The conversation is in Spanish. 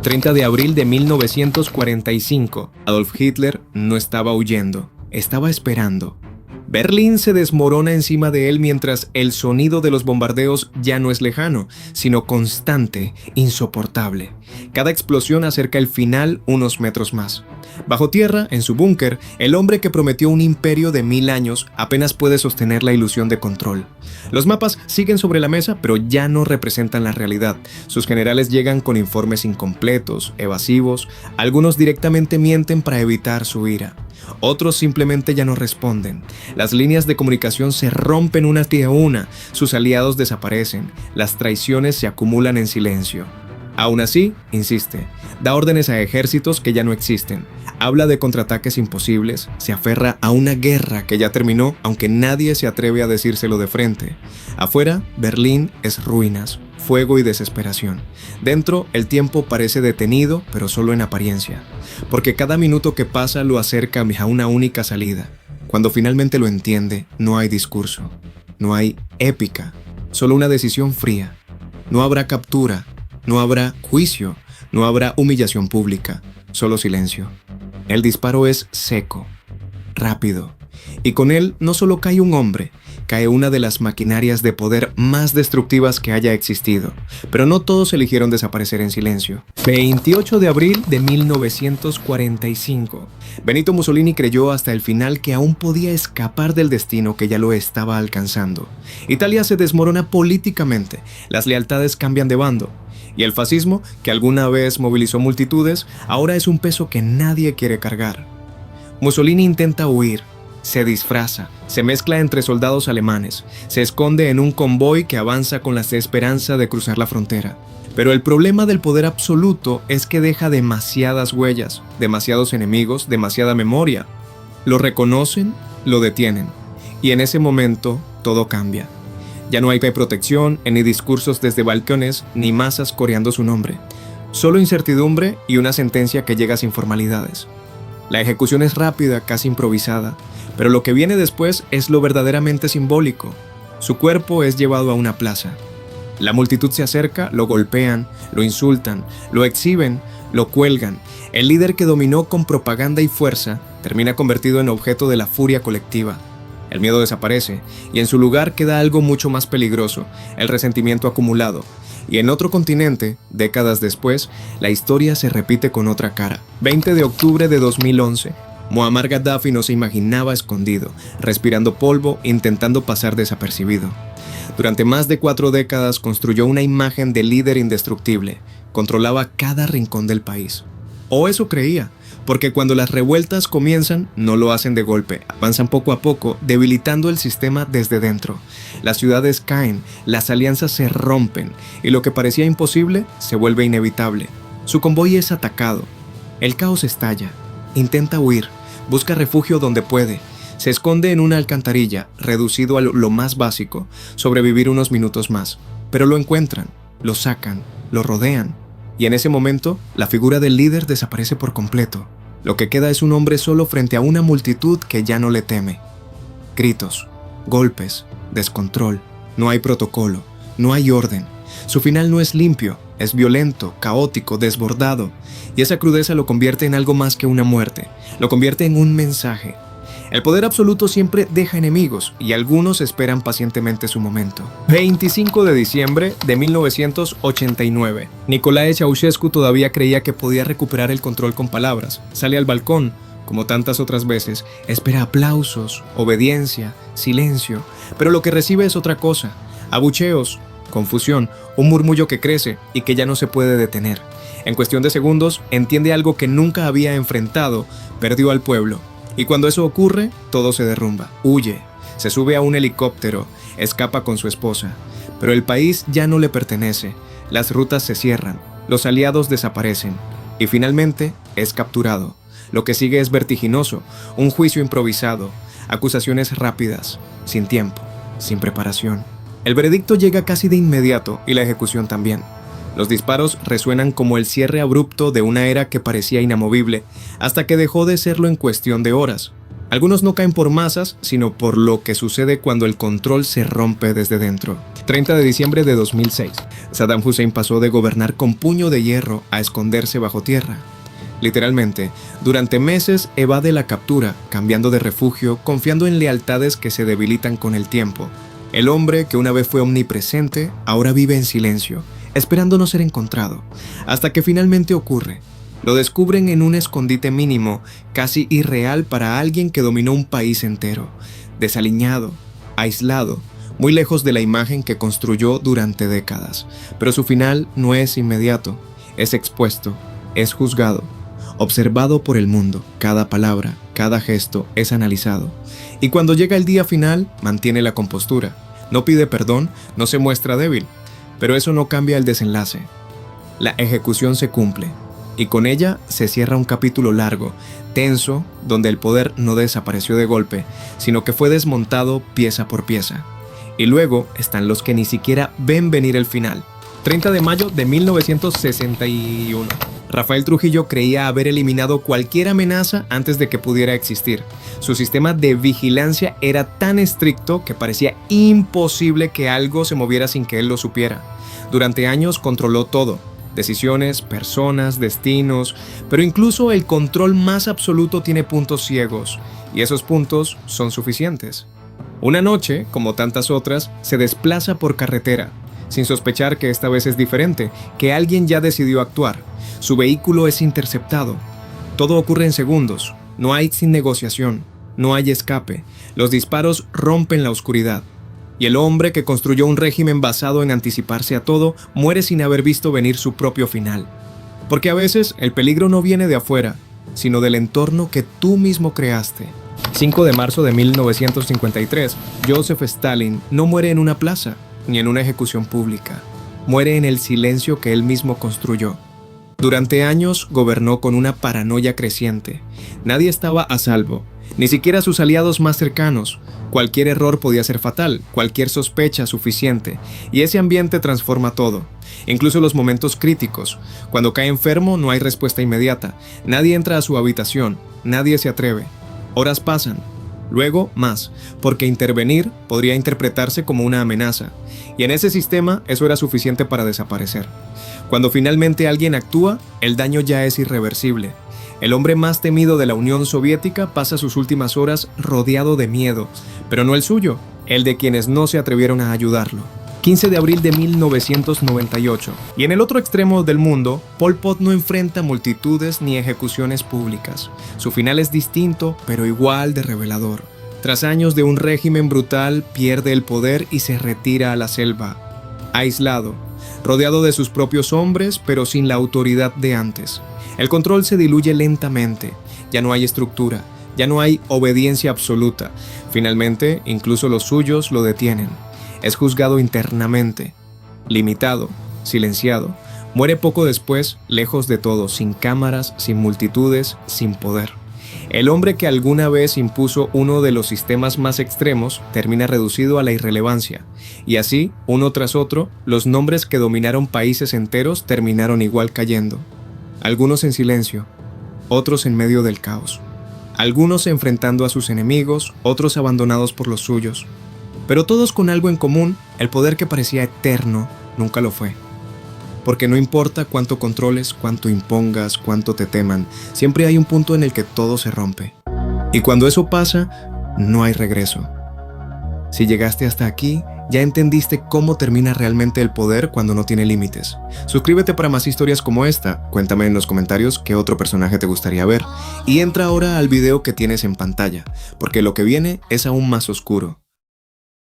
30 de abril de 1945. Adolf Hitler no estaba huyendo, estaba esperando. Berlín se desmorona encima de él mientras el sonido de los bombardeos ya no es lejano, sino constante, insoportable. Cada explosión acerca el final unos metros más. Bajo tierra, en su búnker, el hombre que prometió un imperio de 1000 años apenas puede sostener la ilusión de control. Los mapas siguen sobre la mesa, pero ya no representan la realidad. Sus generales llegan con informes incompletos, evasivos, algunos directamente mienten para evitar su ira. Otros simplemente ya no responden. Las líneas de comunicación se rompen una tras una, sus aliados desaparecen, las traiciones se acumulan en silencio. Aún así, insiste, da órdenes a ejércitos que ya no existen, habla de contraataques imposibles, se aferra a una guerra que ya terminó, aunque nadie se atreve a decírselo de frente. Afuera, Berlín es ruinas, fuego y desesperación. Dentro, el tiempo parece detenido, pero solo en apariencia, porque cada minuto que pasa lo acerca a una única salida. Cuando finalmente lo entiende, no hay discurso, no hay épica, solo una decisión fría. No habrá captura, no habrá juicio, no habrá humillación pública, solo silencio. El disparo es seco, rápido, y con él no solo cae un hombre, cae una de las maquinarias de poder más destructivas que haya existido. Pero no todos eligieron desaparecer en silencio. 28 de abril de 1945. Benito Mussolini creyó hasta el final que aún podía escapar del destino que ya lo estaba alcanzando. Italia se desmorona políticamente, las lealtades cambian de bando. Y el fascismo, que alguna vez movilizó multitudes, ahora es un peso que nadie quiere cargar. Mussolini intenta huir, se disfraza, se mezcla entre soldados alemanes, se esconde en un convoy que avanza con la esperanza de cruzar la frontera. Pero el problema del poder absoluto es que deja demasiadas huellas, demasiados enemigos, demasiada memoria. Lo reconocen, lo detienen, y en ese momento todo cambia. Ya no hay protección, ni discursos desde balcones, ni masas coreando su nombre. Solo incertidumbre y una sentencia que llega sin formalidades. La ejecución es rápida, casi improvisada, pero lo que viene después es lo verdaderamente simbólico. Su cuerpo es llevado a una plaza. La multitud se acerca, lo golpean, lo insultan, lo exhiben, lo cuelgan. El líder que dominó con propaganda y fuerza termina convertido en objeto de la furia colectiva. El miedo desaparece, y en su lugar queda algo mucho más peligroso, el resentimiento acumulado. Y en otro continente, décadas después, la historia se repite con otra cara. 20 de octubre de 2011. Muammar Gaddafi no se imaginaba escondido, respirando polvo, intentando pasar desapercibido. Durante más de 4 décadas construyó una imagen de líder indestructible, controlaba cada rincón del país. O eso creía, porque cuando las revueltas comienzan, no lo hacen de golpe, avanzan poco a poco, debilitando el sistema desde dentro. Las ciudades caen, las alianzas se rompen, y lo que parecía imposible se vuelve inevitable. Su convoy es atacado, el caos estalla, intenta huir, busca refugio donde puede, se esconde en una alcantarilla, reducido a lo más básico, sobrevivir unos minutos más. Pero lo encuentran, lo sacan, lo rodean, y en ese momento, la figura del líder desaparece por completo. Lo que queda es un hombre solo frente a una multitud que ya no le teme. Gritos, golpes, descontrol, no hay protocolo, no hay orden. Su final no es limpio, es violento, caótico, desbordado, y esa crudeza lo convierte en algo más que una muerte, lo convierte en un mensaje. El poder absoluto siempre deja enemigos, y algunos esperan pacientemente su momento. 25 de diciembre de 1989. Nicolae Ceausescu todavía creía que podía recuperar el control con palabras. Sale al balcón, como tantas otras veces, espera aplausos, obediencia, silencio, pero lo que recibe es otra cosa. Abucheos, confusión, un murmullo que crece y que ya no se puede detener. En cuestión de segundos, entiende algo que nunca había enfrentado, perdió al pueblo. Y cuando eso ocurre, todo se derrumba, huye, se sube a un helicóptero, escapa con su esposa. Pero el país ya no le pertenece, las rutas se cierran, los aliados desaparecen, y finalmente es capturado. Lo que sigue es vertiginoso, un juicio improvisado, acusaciones rápidas, sin tiempo, sin preparación. El veredicto llega casi de inmediato y la ejecución también. Los disparos resuenan como el cierre abrupto de una era que parecía inamovible, hasta que dejó de serlo en cuestión de horas. Algunos no caen por masas, sino por lo que sucede cuando el control se rompe desde dentro. 30 de diciembre de 2006. Saddam Hussein pasó de gobernar con puño de hierro a esconderse bajo tierra. Literalmente, durante meses evade la captura, cambiando de refugio, confiando en lealtades que se debilitan con el tiempo. El hombre que una vez fue omnipresente, ahora vive en silencio, esperando no ser encontrado, hasta que finalmente ocurre. Lo descubren en un escondite mínimo, casi irreal para alguien que dominó un país entero, desaliñado, aislado, muy lejos de la imagen que construyó durante décadas. Pero su final no es inmediato, es expuesto, es juzgado, observado por el mundo. Cada palabra, cada gesto es analizado. Y cuando llega el día final, mantiene la compostura. No pide perdón, no se muestra débil, pero eso no cambia el desenlace. La ejecución se cumple. Y con ella se cierra un capítulo largo, tenso, donde el poder no desapareció de golpe, sino que fue desmontado pieza por pieza. Y luego están los que ni siquiera ven venir el final. 30 de mayo de 1961. Rafael Trujillo creía haber eliminado cualquier amenaza antes de que pudiera existir. Su sistema de vigilancia era tan estricto que parecía imposible que algo se moviera sin que él lo supiera. Durante años controló todo. Decisiones, personas, destinos, pero incluso el control más absoluto tiene puntos ciegos, y esos puntos son suficientes. Una noche, como tantas otras, se desplaza por carretera, sin sospechar que esta vez es diferente, que alguien ya decidió actuar. Su vehículo es interceptado. Todo ocurre en segundos, no hay sin negociación, no hay escape, los disparos rompen la oscuridad. Y el hombre que construyó un régimen basado en anticiparse a todo, muere sin haber visto venir su propio final. Porque a veces el peligro no viene de afuera, sino del entorno que tú mismo creaste. 5 de marzo de 1953, Joseph Stalin no muere en una plaza, ni en una ejecución pública. Muere en el silencio que él mismo construyó. Durante años gobernó con una paranoia creciente. Nadie estaba a salvo, ni siquiera sus aliados más cercanos. Cualquier error podía ser fatal, cualquier sospecha suficiente, y ese ambiente transforma todo, incluso los momentos críticos. Cuando cae enfermo no hay respuesta inmediata, nadie entra a su habitación, nadie se atreve. Horas pasan, luego más, porque intervenir podría interpretarse como una amenaza, y en ese sistema eso era suficiente para desaparecer. Cuando finalmente alguien actúa, el daño ya es irreversible. El hombre más temido de la Unión Soviética pasa sus últimas horas rodeado de miedo, pero no el suyo, el de quienes no se atrevieron a ayudarlo. 15 de abril de 1998. Y en el otro extremo del mundo, Pol Pot no enfrenta multitudes ni ejecuciones públicas. Su final es distinto, pero igual de revelador. Tras años de un régimen brutal, pierde el poder y se retira a la selva. Aislado, rodeado de sus propios hombres, pero sin la autoridad de antes. El control se diluye lentamente, ya no hay estructura, ya no hay obediencia absoluta. Finalmente, incluso los suyos lo detienen. Es juzgado internamente, limitado, silenciado. Muere poco después, lejos de todo, sin cámaras, sin multitudes, sin poder. El hombre que alguna vez impuso uno de los sistemas más extremos termina reducido a la irrelevancia. Y así, uno tras otro, los nombres que dominaron países enteros terminaron igual cayendo. Algunos en silencio, otros en medio del caos. Algunos enfrentando a sus enemigos, otros abandonados por los suyos. Pero todos con algo en común, el poder que parecía eterno nunca lo fue. Porque no importa cuánto controles, cuánto impongas, cuánto te teman, siempre hay un punto en el que todo se rompe. Y cuando eso pasa, no hay regreso. Si llegaste hasta aquí, ya entendiste cómo termina realmente el poder cuando no tiene límites. Suscríbete para más historias como esta, cuéntame en los comentarios qué otro personaje te gustaría ver, y entra ahora al video que tienes en pantalla, porque lo que viene es aún más oscuro.